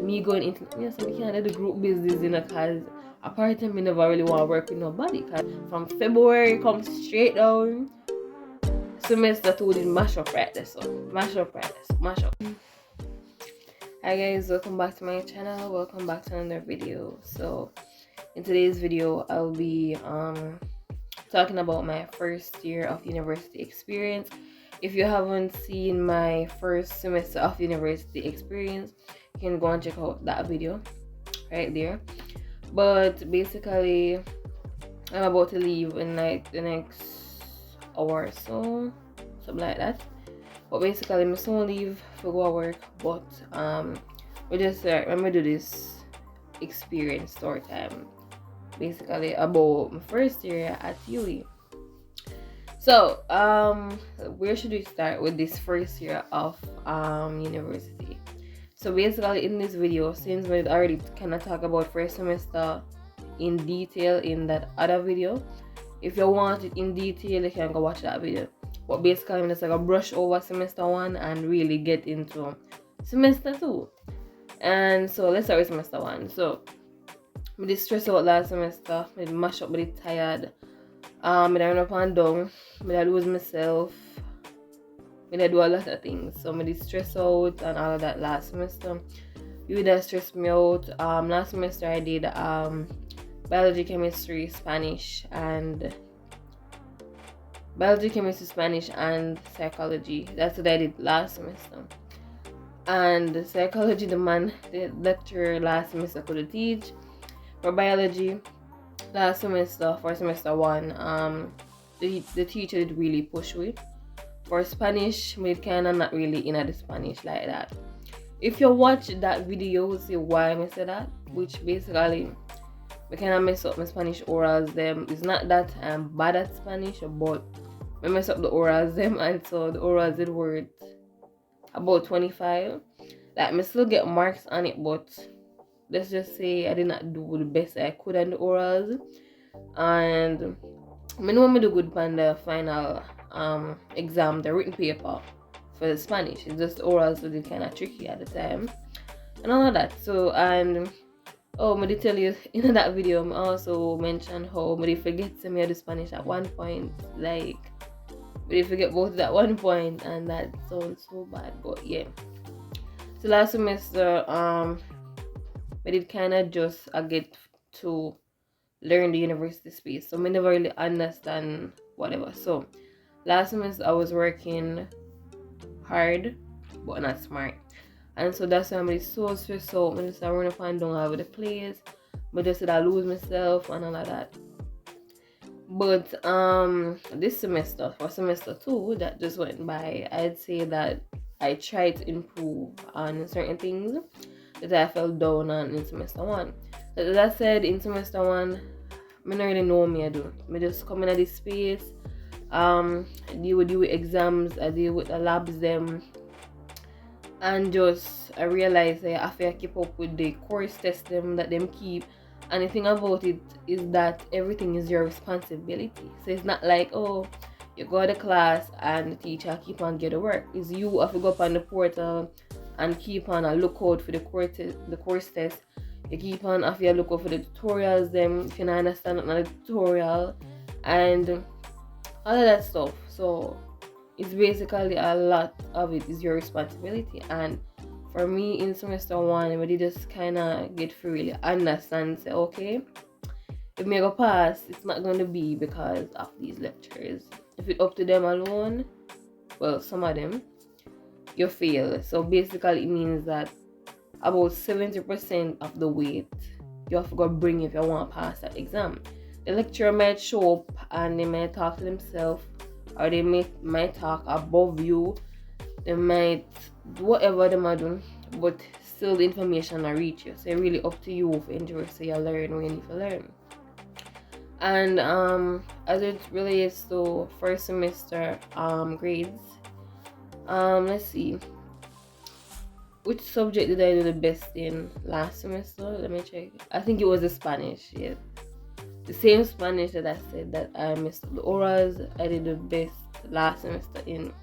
me going into so we can't do the group business, you know, because apart from me never really want to work with nobody. Cause from February come straight down, semester 2 did mash up right there, so mash up. Hi guys, welcome back to my channel. Welcome back to another video. So in today's video, I'll be talking about my first year of university experience. If you haven't seen my first semester of university experience, you can go and check out that video right there. But basically, I'm about to leave in like the next hour or so, something like that. But basically, I'm soon leave for go to work. But we just let me do this experience story time. Basically about my first year at UE. So where should we start with this first year of university? So basically in this video, since we already kind of talk about first semester in detail in that other video, if you want it in detail, you can go watch that video. But basically I'm just like a brush over semester 1 and really get into semester 2. And so let's start with semester 1. So I did stress out last semester. I did mash up, I did tired. I did run up and down. I did lose myself. I did do a lot of things. So I did stress out and all of that last semester. You did stress me out. Last semester I did biology, chemistry, Spanish, and psychology. That's what I did last semester. And psychology, the lecturer last semester couldn't teach. For biology, last semester, for semester 1, the teacher did really push with. For Spanish, we kind of not really in the Spanish like that. If you watch that video, you'll see why I said that. Which basically, we kind of mess up my Spanish orals. Them it's not that I'm bad at Spanish, but we mess up the orals them, and so the orals did worth about 25. Like I still get marks on it, but let's just say I did not do the best I could on the orals. And I know I do good on the final exam, the written paper for the Spanish. It's just the orals was kind of tricky at the time and all of that. So, and I did tell you in that video, I also mentioned how I did forget some of the Spanish at one point. Like I did forget both at one point, and that sounds so bad, but yeah. So last semester I did kind of just get to learn the university space, so I never really understand whatever. So last semester I was working hard but not smart, and so that's why I'm so stressed out. I just run up and down all over the place. But just said I lose myself and all of that. But this semester, for semester 2 that just went by, I'd say that I tried to improve on certain things that I fell down on in semester 1. So as I said, in semester 1, I don't really know me I do. I just come in at this space, I deal with exams, I deal with the labs them, and just I realize I have to keep up with the course test them that them keep. And the thing about it is that everything is your responsibility. So it's not like, oh, you go to class and the teacher keep on get the work. It's you have to go up on the portal and keep on a lookout for the course test. You keep on have to look out for the tutorials them if you don't understand the tutorial and all of that stuff. So it's basically a lot of it is your responsibility. And for me in semester 1, I did just kind of get to really understand, say, okay, if me go pass, it's not going to be because of these lectures. If it's up to them alone, well, some of them, you fail. So basically it means that about 70% of the weight you have to go bring if you want to pass that exam. The lecturer might show up and they might talk to themselves, or they might talk above you. They might do whatever they might do, but still the information will reach you. So it's really up to you for interest, so you learn when you need to learn. And as it relates to first semester grades, let's see, which subject did I do the best in last semester? Let me check. I think it was the Spanish. Yeah, the same Spanish that I said that I missed the orals. I did the best last semester in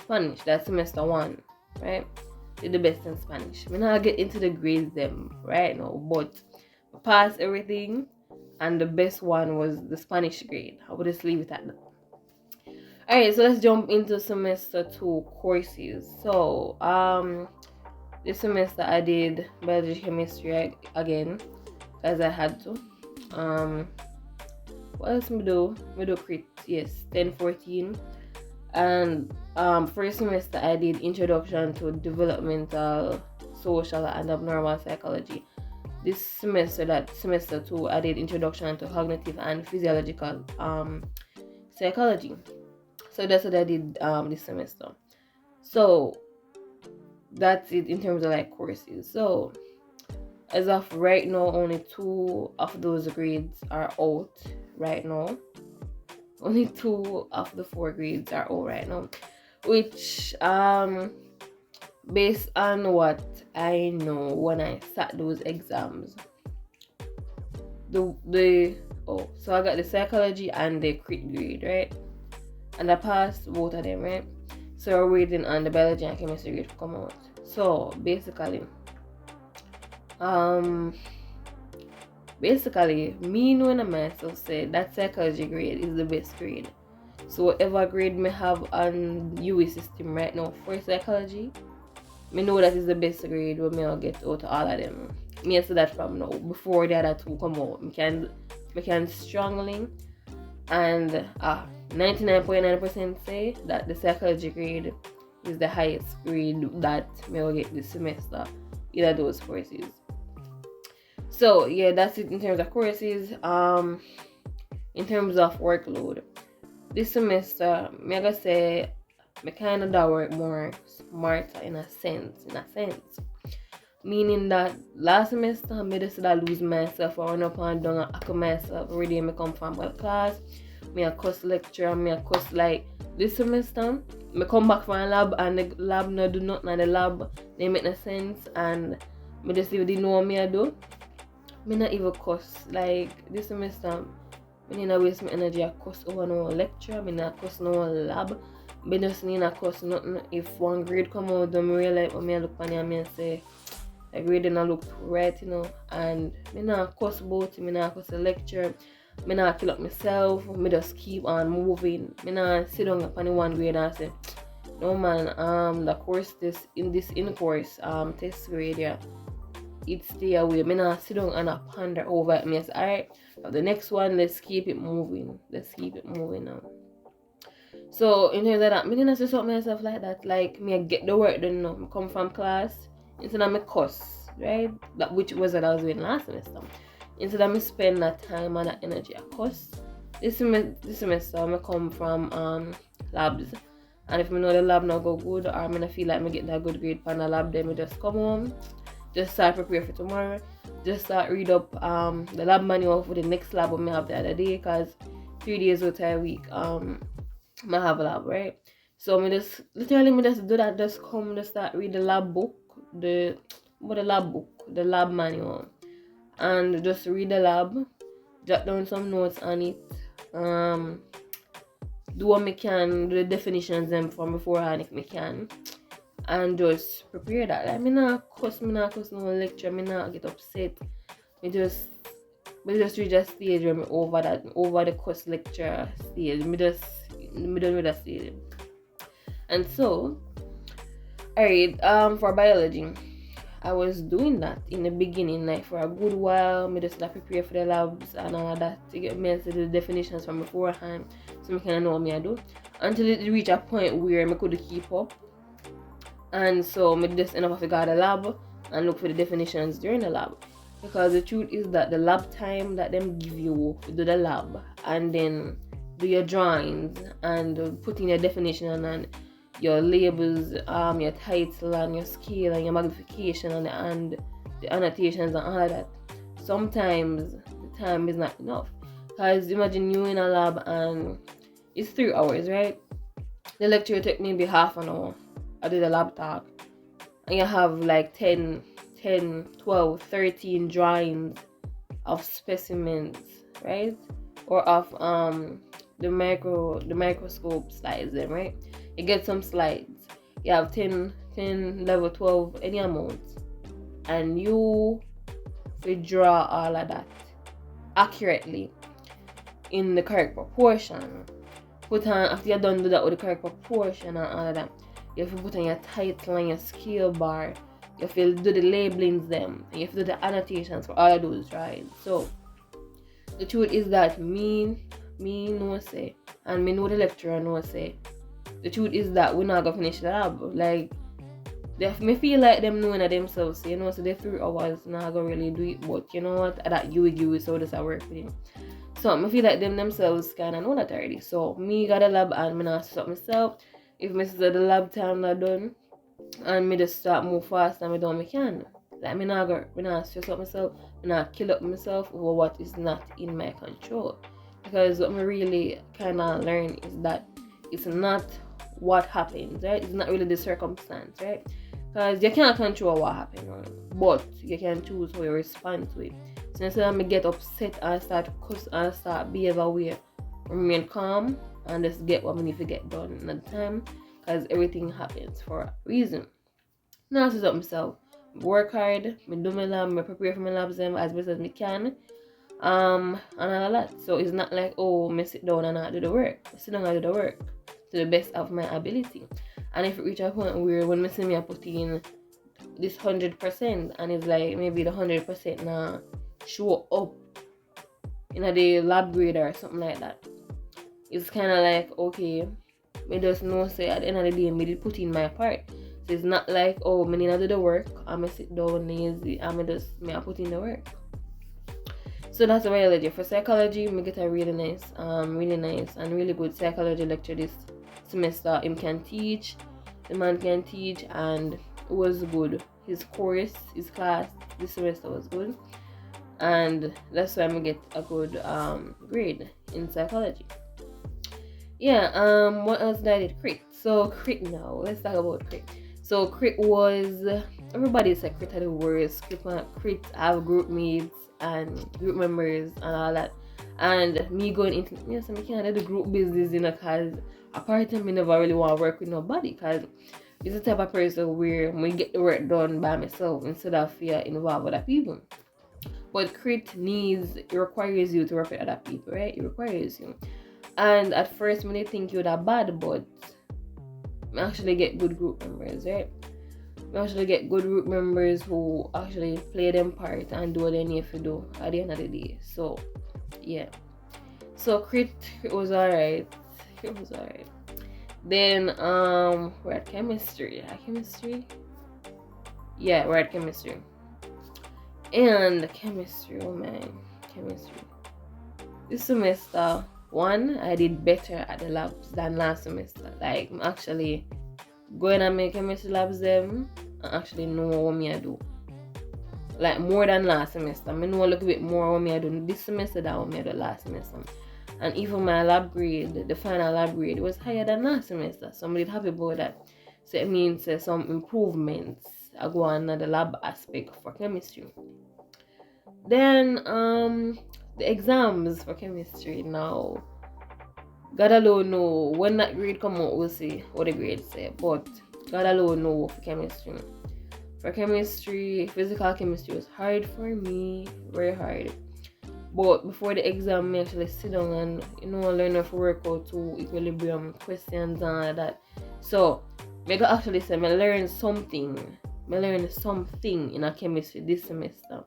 Spanish. That's semester 1, right? did the best in Spanish. Me not get into the grades them right now, but I passed everything, and the best one was the Spanish grade. I would just leave it at that. Alright, so let's jump into semester 2 courses. So this semester I did biology chemistry again, as I had to. What else me do? Me do crit, yes, 10-14. And first semester I did introduction to developmental, social, and abnormal psychology. This semester, that semester 2, I did introduction to cognitive and physiological psychology. So that's what I did this semester. So that's it in terms of like courses. So as of right now, only 2 of those grades are out right now. Only 2 of the 4 grades are out right now, which based on what I know when I sat those exams, so I got the psychology and the crit grade, right? And I passed both of them, right? So we're waiting on the biology and chemistry grade to come out. So basically, me knowing myself said that psychology grade is the best grade. So whatever grade me have on UE system right now for psychology, me know that is the best grade when me I'll get out of all of them. Me say that from now, before the other 2 come out. Me can strongly and 99.9% say that the psychology grade is the highest grade that me will get this semester, either those courses. So yeah, that's it in terms of courses. In terms of workload, this semester, me gonna say me kind of da work more smarter in a sense. Meaning that last semester, me just lose myself. I went up and down and hack myself. Every day me come from class, me a cuss lecture, me a cuss like this semester. Me come back from a lab and the lab no do nothing and the lab they make no sense and me just even know what me I do. Me not even cuss. Like this semester, me need to waste my energy a cuss over no lecture. Me not cuss no lab. Me just need to cuss nothing. If one grade come out, don't realize what me I look on and me and say the grade didn't look right, you know. And me not cuss about it. Me not cuss the lecture. Me not kill up myself. Me just keep on moving. Me not sit down upon the one grade and say, no man, the course in course test grade, yeah, it stay away. Me not sit down and ponder over it. Me say, alright, the next one, let's keep it moving. Now. So in terms of that, me didn't say myself like that. Like me I get the work done now. Me come from class instead of me cuss, right? That which was what I was doing last semester. Instead of me spend that time and that energy at cuss. This semester I come from labs. And if me know the lab not go good or me not feel like me get that good grade from the lab, then me just come home. Just start prepare for tomorrow. Just start read up the lab manual for the next lab we have the other day, because 3 days out of a week I have a lab, right? So me just literally do that, just come just start read the lab book, the lab manual, and just read the lab, jot down some notes on it, do what me can, do the definitions them from beforehand if me can, and just prepare that. Like me not cuss no lecture, me not get upset. Me just reach a stage where me over the cuss lecture stage. Me done with that stage. And so, alright, for biology, I was doing that in the beginning, like for a good while. Me just prepare for the labs and all of that to get me to the definitions from beforehand, so me can know what me I do. Until it reached a point where me could keep up. And so me just end up to go to the lab and look for the definitions during the lab. Because the truth is that the lab time that them give you to do the lab and then do your drawings and put in your definition and your labels, your title and your scale and your magnification and the annotations and all of that, sometimes the time is not enough. Because imagine you in a lab and it's 3 hours, right? The lecture take maybe half an hour. I do the lab talk and you have like 10, 12, 13 drawings of specimens, right? Or of the microscope slides them, right? You get some slides. You have 10 10, level 12, any amount, and you draw all of that accurately in the correct proportion. Put on, after you're done do that with the correct proportion and all of that, you have to put on your title and your scale bar. You have to do the labelings them, and you have to do the annotations for all of those, right? So the truth is that me no say, and me know the lecturer no say. The truth is that we're not gonna finish the lab. Like, me feel like them knowing of themselves, you know, so the 3 hours not gonna really do it, but you know what, that you give so this I work with him. So I feel like them themselves kinda know that already. So me got a lab and me not stop myself. If me see the lab time not done and me just start move fast and me do what me can. Like me not stress up myself, me not kill up myself over what is not in my control. Because what me really kinda learn is that it's not what happens, right? It's not really the circumstance, right? Because you can't control what happens, right? But you can choose how you respond to it. So instead of me get upset and start cuss and start behave away, remain calm and just get what we need to get done in the time, because everything happens for a reason. Now to up myself, work hard, me do my lab, me prepare for my labs them as best as me can, and all that. So it's not like, oh, me sit down and not do the work. I sit down and do the work to the best of my ability. And if it reach a point where when me see me I put in this 100% and it's like maybe the 100% now show up in a the lab grade or something like that, it's kind of like, okay, me just know say at the end of the day me did put in my part. So it's not like, oh, me need to do the work, I'm gonna sit down lazy, I'm I put in the work. So that's biology. For psychology, we get a really nice and really good psychology lecture this semester. Him can teach, the man can teach, and it was good. His course, his class this semester was good, and that's why we get a good grade in psychology. Yeah. What else did I did? Crit. So crit now. Let's talk about crit. So crit was, everybody said crit are the worst. Crit have group mates and group members and all that. And me going into so me can't do the group business, you know, cause apart from me never really want to work with nobody, cause it's the type of person where we get the work done by myself instead of fear involve other people. But crit it requires you to work with other people, right? It requires you. And at first when they think you're that bad, but I actually get good group members, right? We actually get good group members who actually play them part and do what they need to do at the end of the day. So yeah. So crit was alright. It was alright. Then we're at chemistry. Yeah, we're at chemistry. And chemistry, oh man, chemistry. This semester, I did better at the labs than last semester. Like I'm actually going and make chemistry labs them and actually know what me I do. Like more than last semester. I know a little bit more what me I do this semester than what me I do last semester. And even my lab grade, the final lab grade, was higher than last semester. So I'm really happy about that. So it means some improvements are going on the lab aspect for chemistry. Then the exams for chemistry now. God alone know when that grade come out, we'll see what the grade say. But God alone know for chemistry. For chemistry, physical chemistry was hard for me, very hard. But before the exam, I actually sit down and learn how to work out to equilibrium questions and all that. So I got actually say I learned something. I learned something in a chemistry this semester.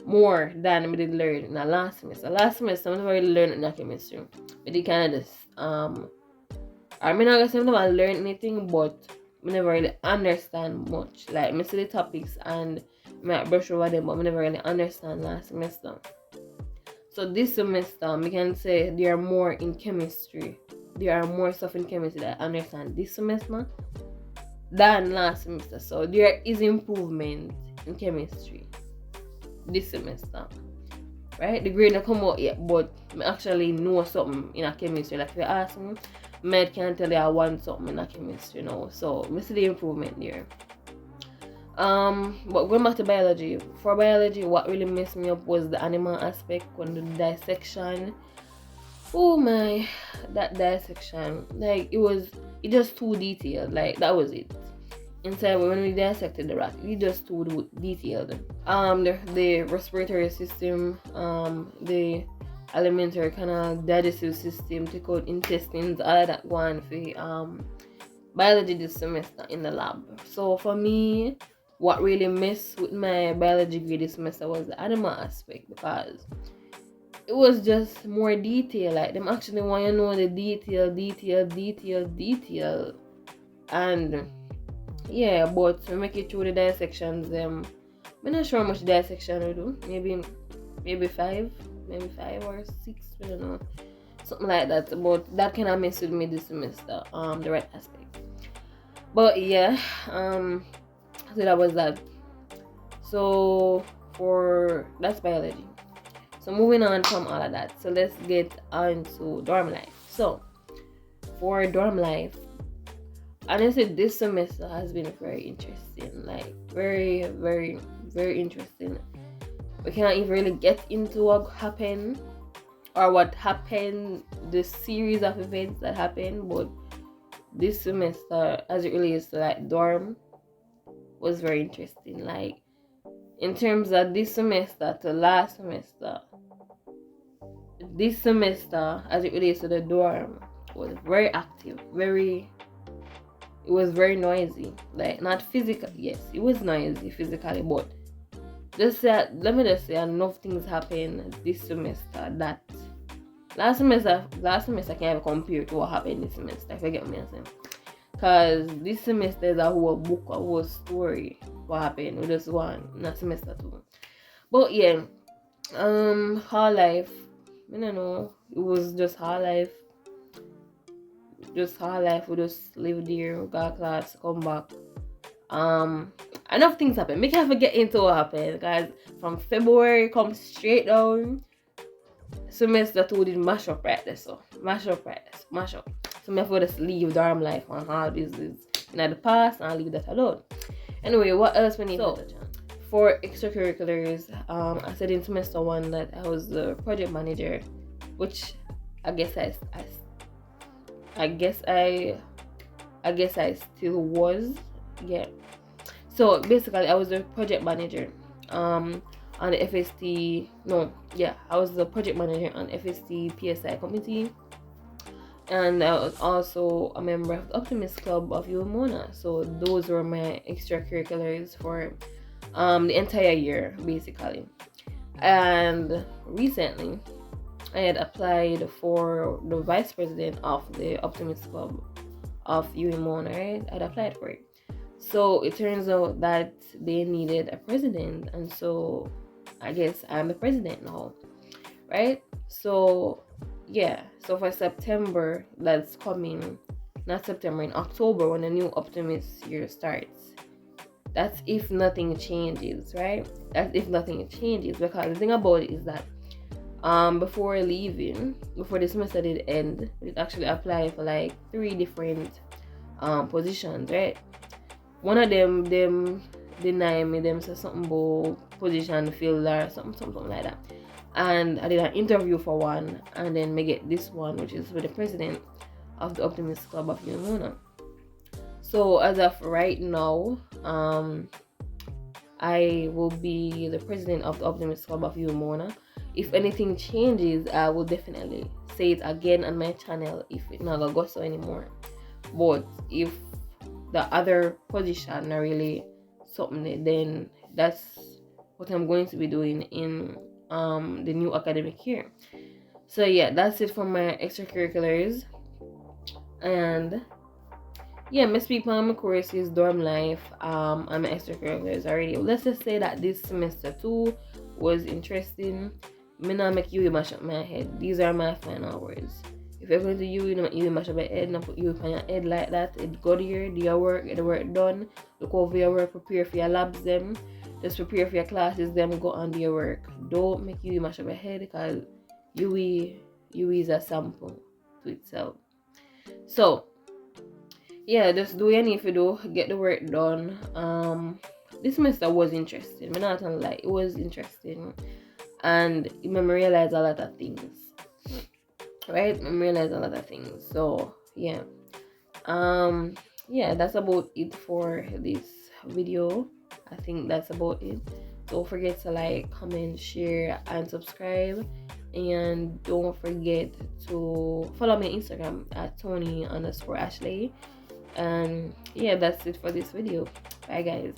More than I did learn in the last semester. Last semester I never really learned in chemistry. I did kind of just I mean I guess I never learned anything, but I never really understand much. Like I see the topics and I might brush over them, but I never really understand last semester. So this semester I can say there are more in chemistry. There are more stuff in chemistry that I understand this semester than last semester. So there is improvement in chemistry this semester, right? The grade not come out yet, but I actually know something in a chemistry. Like if you ask me, I can tell you I want something in a chemistry now. So I see the improvement there. But going back to biology, for biology, what really messed me up was the animal aspect when the dissection. Oh my, that dissection, like it just too detailed. Like that was it. Inside when we dissected the rat, it just too detailed. The respiratory system, the alimentary kind of digestive system, take out intestines, all of that going for biology this semester in the lab. So for me, what really messed with my biology grade this semester was the animal aspect, because it was just more detail. Like them actually want to know the detail, and yeah. But to make it through the dissections, I'm not sure how much dissection we do. Maybe five, or six. I don't know, something like that. But that kind of messed with me this semester. The right aspect. But yeah, so that was that. So for that's biology. So moving on from all of that, so let's get on to dorm life. So for dorm life, honestly, this semester has been very interesting. Like very, very, very interesting. We cannot even really get into what happened, the series of events that happened, but this semester, as it relates to like dorm, was very interesting. Like in terms of this semester to last semester, this semester, as it relates to the dorm, was very active. It was very noisy. Like not physical. Yes, it was noisy physically, but let me just say, enough things happened this semester that last semester can't even compare to what happened this semester. If you get me saying. Because this semester is a whole book, a whole story. What happened with this one, not semester 2. But yeah, hall life. I don't know. It was just hall life. Just hall life. We just live there, go to class, come back. Enough things happen. We can't forget into what happened, guys. From February, come straight down. Semester 2 did mash up right there, so mash up. So me for just leave dorm life and all this is in the past and leave that alone. Anyway, what else we need to touch on? For extracurriculars, I said in semester 1 that I was the project manager, which I guess I still was. Yeah. So basically, I was the project manager on the FST. I was the project manager on FST PSI committee, and I was also a member of the Optimist Club of UMona. So those were my extracurriculars for the entire year, basically. And recently, I had applied for the vice president of the Optimist Club of UMona. Right? I'd applied for it. So it turns out that they needed a president, and so I guess I'm the president now, right? So yeah, so for September, that's coming, not September, in October, when the new Optimist year starts. That's if nothing changes, right? That's if nothing changes, because the thing about it is that before the semester did end, we actually applied for like 3 different positions, right? One of them denied me. Them said something about position filler, something like that. And I did an interview for one, and then me get this one, which is with the president of the Optimist Club of UMona. So as of right now, I will be the president of the Optimist Club of UMona. If anything changes, I will definitely say it again on my channel if it's not gonna go so anymore. But if the other position are really something, then that's what I'm going to be doing in the new academic year. So yeah, that's it for my extracurriculars. And yeah, me speak on my courses, dorm life, and my extracurriculars already. Let's just say that this semester 2 was interesting. Me not make you mash up my head. These are my final words. If you're going to you don't make you mash up your head, not put you on your head like that. It go there, do your work, get the work done. Look over your work, prepare for your labs them. Just prepare for your classes, them go on do your work. Don't make you mash up your head, because you is a sample to itself. So yeah, just do what you need to do, get the work done. This semester was interesting. I'm not gonna lie, it was interesting, and it made me realize a lot of things. right? I'm realizing a lot of things. So yeah, yeah, that's about it for this video. I think that's about it. Don't forget to like, comment, share, and subscribe. And don't forget to follow me on Instagram at Toni_Ashlaay. And yeah, that's it for this video. Bye guys.